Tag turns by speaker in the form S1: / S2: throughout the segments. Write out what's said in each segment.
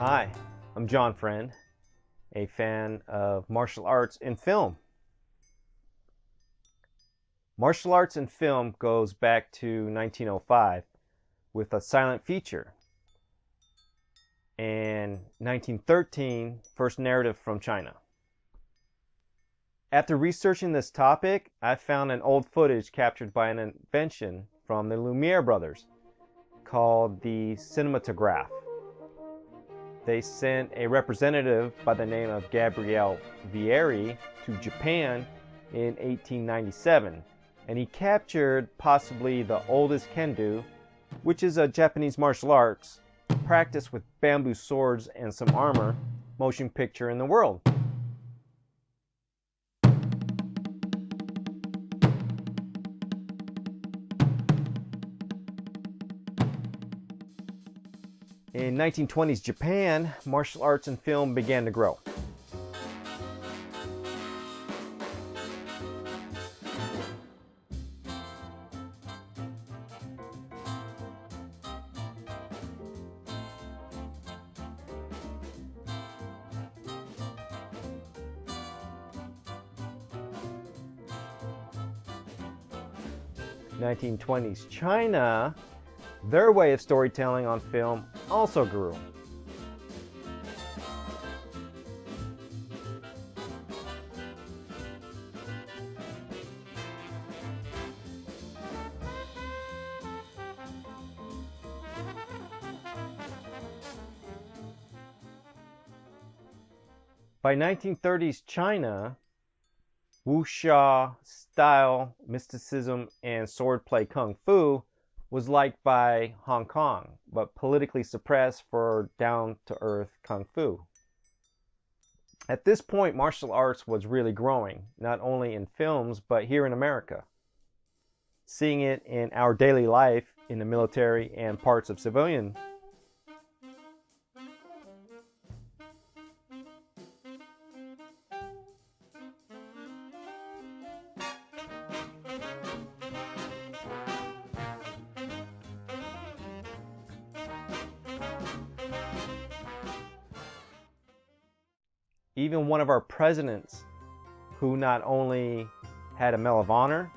S1: Hi, I'm John Friend, a fan of martial arts and film. Martial arts and film goes back to 1905 with a silent feature, and 1913, first narrative from China. After researching this topic, I found an old footage captured by an invention from the Lumiere brothers called the cinematograph. They sent a representative by the name of Gabriel Vieri to Japan in 1897, and he captured possibly the oldest kendo, which is a Japanese martial arts practiced with bamboo swords and some armor, motion picture in the world. In 1920s Japan, martial arts and film began to grow. In 1920s China, their way of storytelling on film also grew. By 1930s China, wuxia style mysticism and swordplay kung fu was liked by Hong Kong, but politically suppressed for down-to-earth kung fu. At this point, martial arts was really growing, not only in films, but here in America. Seeing it in our daily life in the military and parts of civilian. Even one of our presidents, who not only had a Medal of Honor,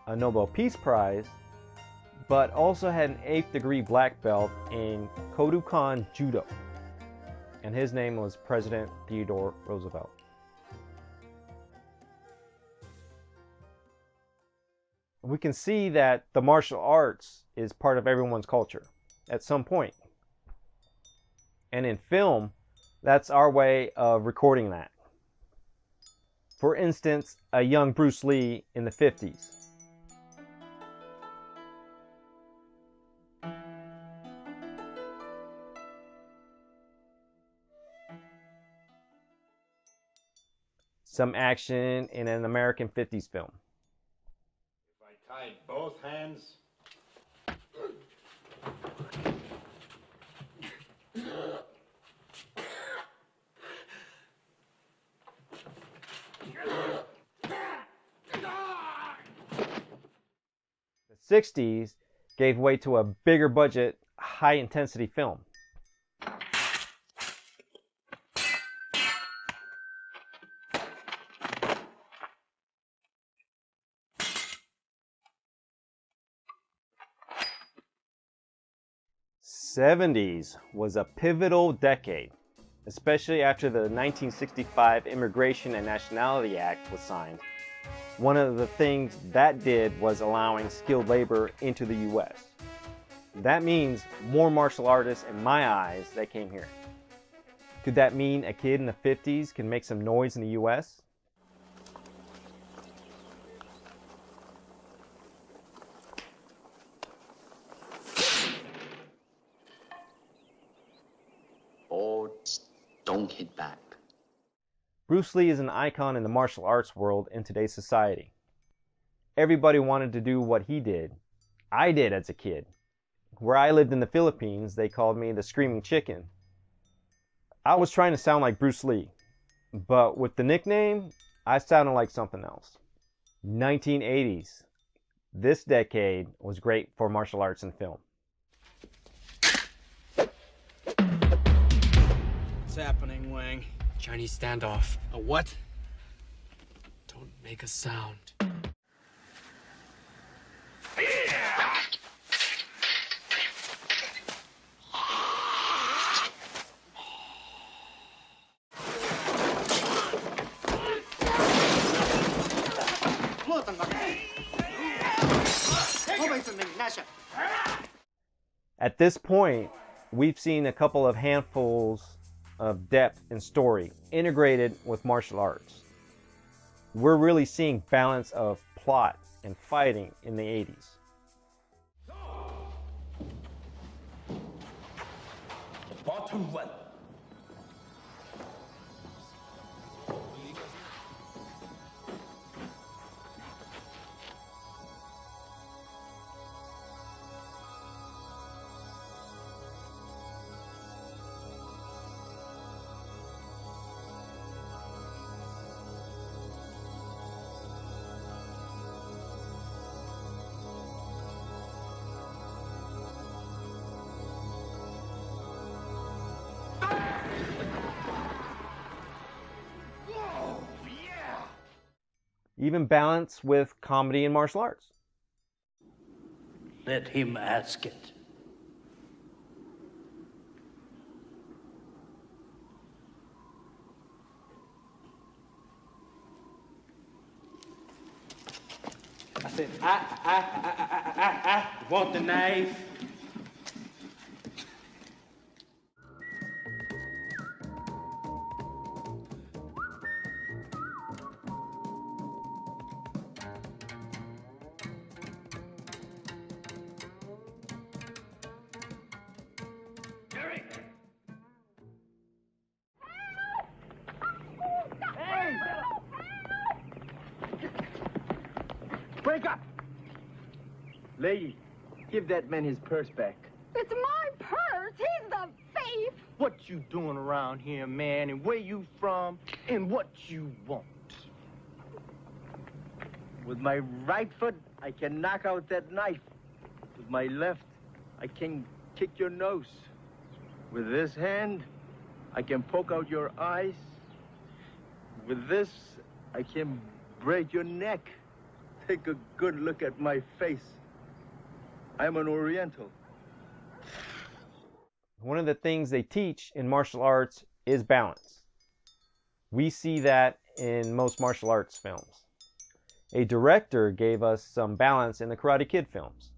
S1: a Nobel Peace Prize, but also had an 8th degree black belt in Kodokan Judo. And his name was President Theodore Roosevelt. We can see that the martial arts is part of everyone's culture at some point. And in film, that's our way of recording that. For instance, a young Bruce Lee in the 50s. Some action in an American 50s film.
S2: If I tied both hands.
S1: The 60s gave way to a bigger budget, high intensity film. '70s was a pivotal decade, especially after the 1965 Immigration and Nationality Act was signed. One of the things that did was allowing skilled labor into the US. That means more martial artists, in my eyes, that came here. Could that mean a kid in the 50s can make some noise in the US?
S3: Or don't hit back.
S1: Bruce Lee is an icon in the martial arts world in today's society. Everybody wanted to do what he did. I did as a kid. Where I lived in the Philippines, they called me the Screaming Chicken. I was trying to sound like Bruce Lee, but with the nickname, I sounded like something else. 1980s. This decade was great for martial arts and film.
S4: happening, Wang?
S5: Chinese standoff.
S4: A what?
S5: Don't make a sound.
S1: At this point, we've seen a couple of handfuls of depth and story integrated with martial arts. We're really seeing balance of plot and fighting in the 80s.
S2: Bottom one.
S1: Even balance with comedy and martial arts.
S6: Let him ask it.
S4: I said, I want the knife.
S7: Wake up! Lady, give that man his purse back.
S8: It's my purse. He's the thief.
S7: What you doing around here, man, and where you from, and what you want? With my right foot, I can knock out that knife. With my left, I can kick your nose. With this hand, I can poke out your eyes. With this, I can break your neck. Take a good look at my face. I'm an Oriental.
S1: One of the things they teach in martial arts is balance. We see that in most martial arts films. A director gave us some balance in the Karate Kid films.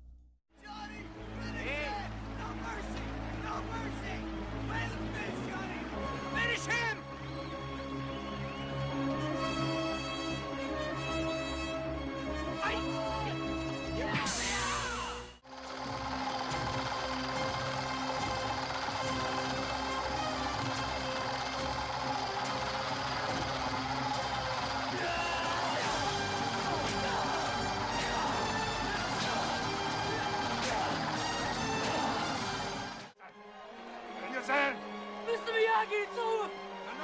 S5: Mr. Miyagi, it's over!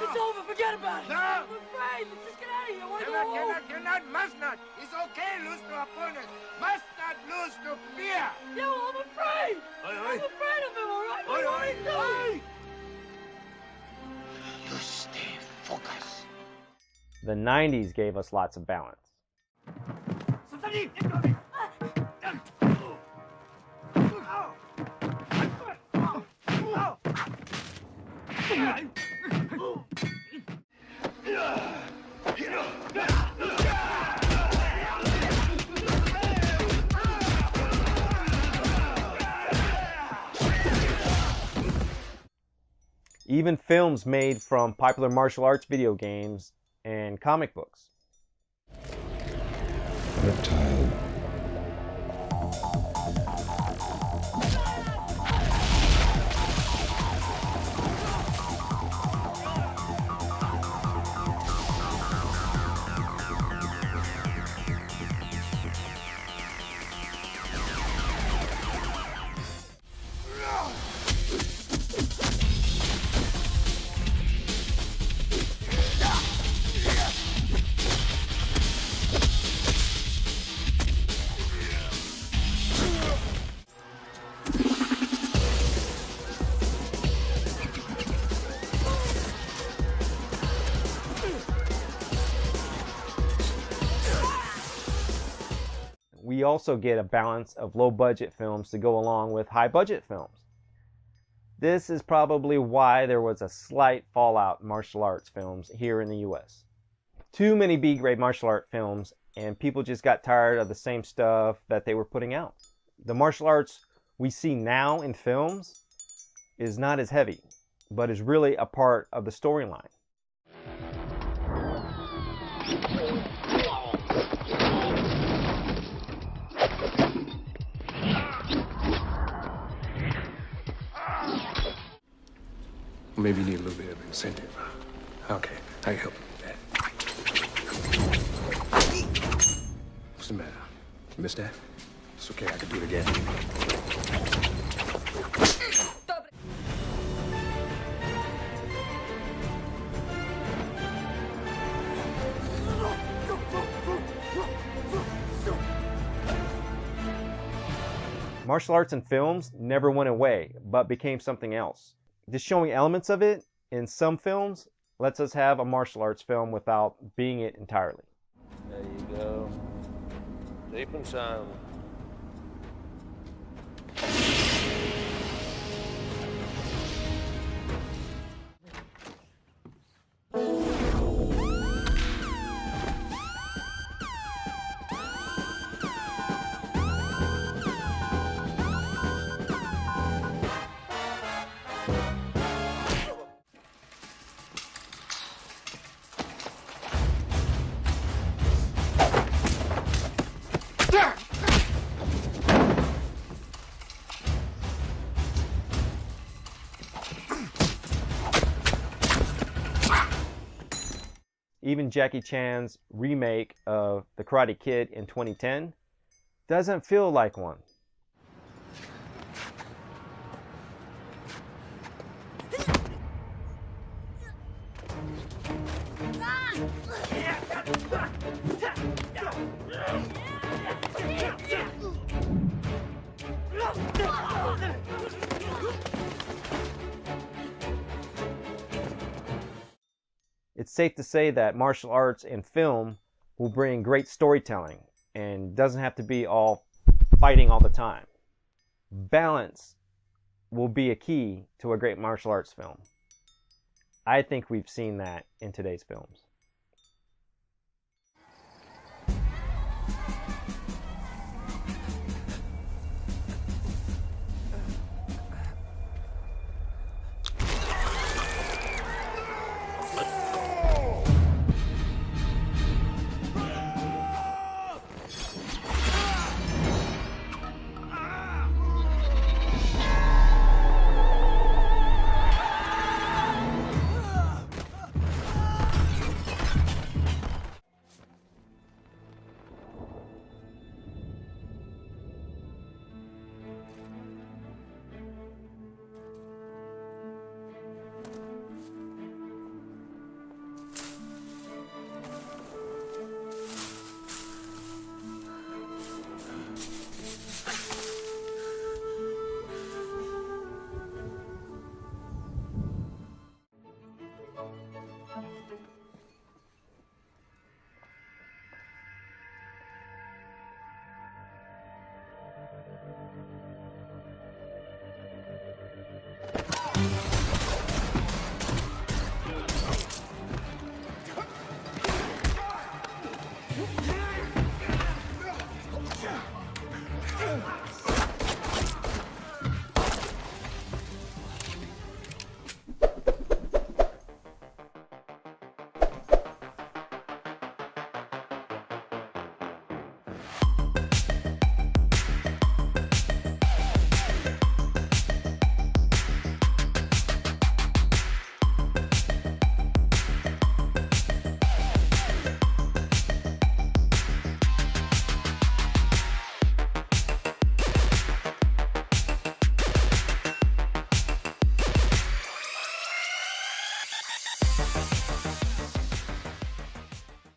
S5: It's over, forget about it!
S2: No!
S5: I'm afraid! Let's just get out of here! I want to go home!
S2: Cannot, must not. It's okay, lose to opponent. Must not lose to fear.
S5: Yeah, well, I'm afraid! I'm afraid of him, all right? What do I do?
S2: You stay focused.
S1: The 90s gave us lots of balance. Even films made from popular martial arts video games and comic books.
S9: Reptile.
S1: we also get a balance of low-budget films to go along with high-budget films. This is probably why there was a slight fallout in martial arts films here in the US. Too many B-grade martial art films, and people just got tired of the same stuff that they were putting out. The martial arts we see now in films is not as heavy, but is really a part of the storyline.
S6: Maybe you need a little bit of incentive. Okay, I can help you with that. What's the matter? You missed that? It's okay, I can do it again.
S1: Martial arts in films never went away, but became something else. Just showing elements of it in some films lets us have a martial arts film without being it entirely.
S9: There you go. Deep and sound.
S1: Even Jackie Chan's remake of The Karate Kid in 2010 doesn't feel like one. It's safe to say that martial arts and film will bring great storytelling and doesn't have to be all fighting all the time. Balance will be a key to a great martial arts film. I think we've seen that in today's films.